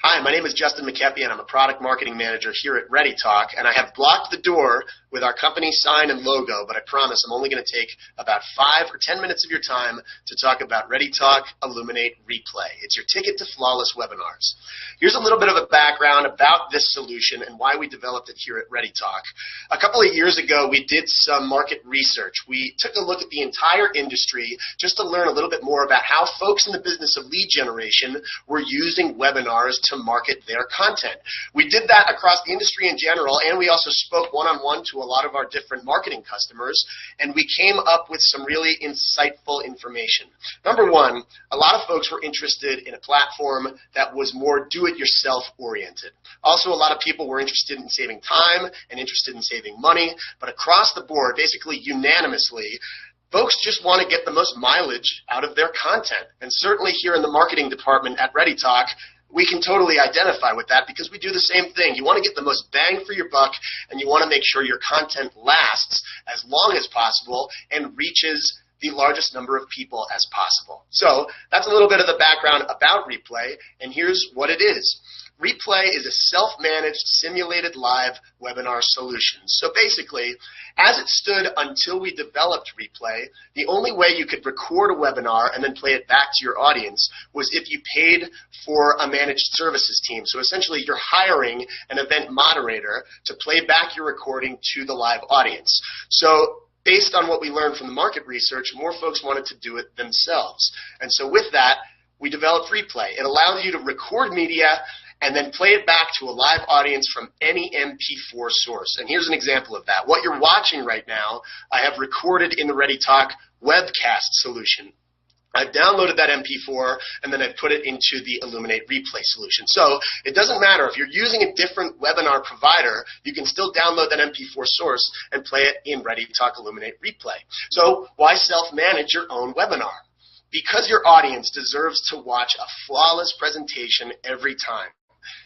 Hi, my name is Justin McKeppy, and I'm a product marketing manager here at ReadyTalk, and I have blocked the door with our company sign and logo, but I promise I'm only going to take about 5 or 10 minutes of your time to talk about ReadyTalk Illuminate Replay. It's your ticket to flawless webinars. Here's a little bit of a background about this solution and why we developed it here at ReadyTalk. A couple of years ago, we did some market research. We took a look at the entire industry just to learn a little bit more about how folks in the business of lead generation were using webinars to market their content. We did that across the industry in general, and we also spoke one-on-one to a lot of our different marketing customers, and we came up with some really insightful information. Number one, a lot of folks were interested in a platform that was more do-it-yourself oriented. Also, a lot of people were interested in saving time and interested in saving money, but across the board, basically unanimously, folks just want to get the most mileage out of their content. And certainly here in the marketing department at ReadyTalk, we can totally identify with that because we do the same thing. You want to get the most bang for your buck, and you want to make sure your content lasts as long as possible and reaches the largest number of people as possible. So that's a little bit of the background about Replay, and here's what it is. Replay is a self-managed, simulated live webinar solution. So basically, as it stood until we developed Replay, the only way you could record a webinar and then play it back to your audience was if you paid for a managed services team. So essentially, you're hiring an event moderator to play back your recording to the live audience. So based on what we learned from the market research, more folks wanted to do it themselves. And so with that, we developed Replay. It allows you to record media and then play it back to a live audience from any MP4 source. And here's an example of that. What you're watching right now, I have recorded in the ReadyTalk webcast solution. I've downloaded that MP4, and then I've put it into the Illuminate Replay solution. So it doesn't matter. If you're using a different webinar provider, you can still download that MP4 source and play it in ReadyTalk Illuminate Replay. So why self-manage your own webinar? Because your audience deserves to watch a flawless presentation every time.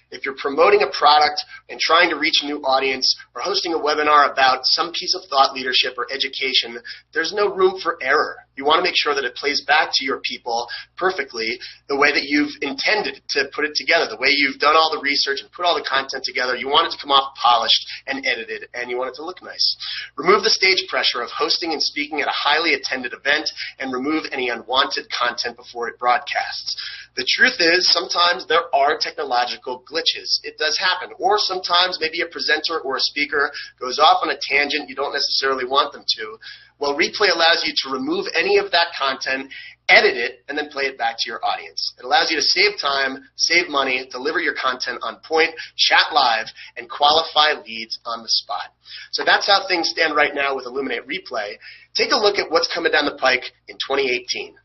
If you're promoting a product and trying to reach a new audience or hosting a webinar about some piece of thought leadership or education, there's no room for error. You want to make sure that it plays back to your people perfectly the way that you've intended to put it together, the way you've done all the research and put all the content together. You want it to come off polished and edited, and you want it to look nice. Remove the stage pressure of hosting and speaking at a highly attended event, and remove any unwanted content before it broadcasts. The truth is, sometimes there are technological glitches. It does happen. Or sometimes maybe a presenter or a speaker goes off on a tangent you don't necessarily want them to. Well, Replay allows you to remove any of that content, edit it, and then play it back to your audience. It allows you to save time, save money, deliver your content on point, chat live, and qualify leads on the spot. So that's how things stand right now with Illuminate Replay. Take a look at what's coming down the pike in 2018.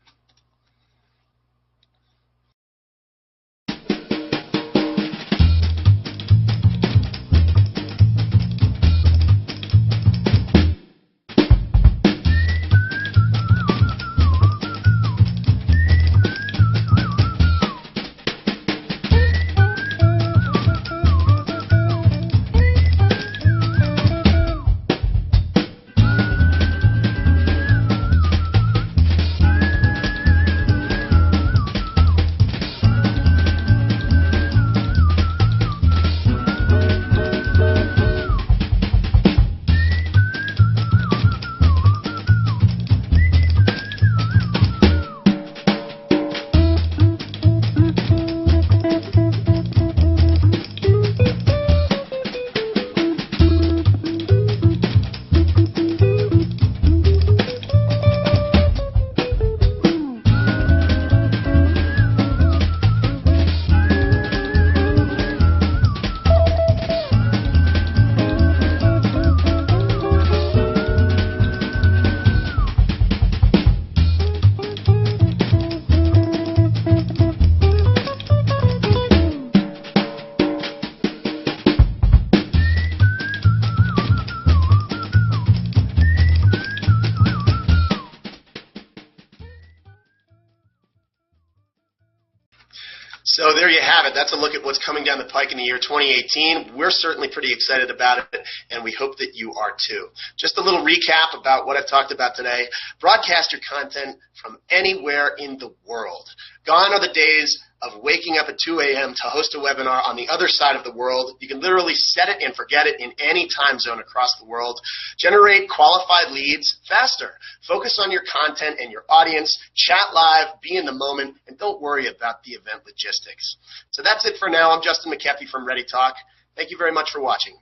So there you have it. That's a look at what's coming down the pike in the year 2018. We're certainly pretty excited about it, and we hope that you are too. Just a little recap about what I've talked about today. Broadcast your content from anywhere in the world. Gone are the days of waking up at 2 a.m. to host a webinar on the other side of the world. You can literally set it and forget it in any time zone across the world. Generate qualified leads faster. Focus on your content and your audience. Chat live, be in the moment, and don't worry about the event logistics. So that's it for now. I'm Justin McKeppy from ReadyTalk. Thank you very much for watching.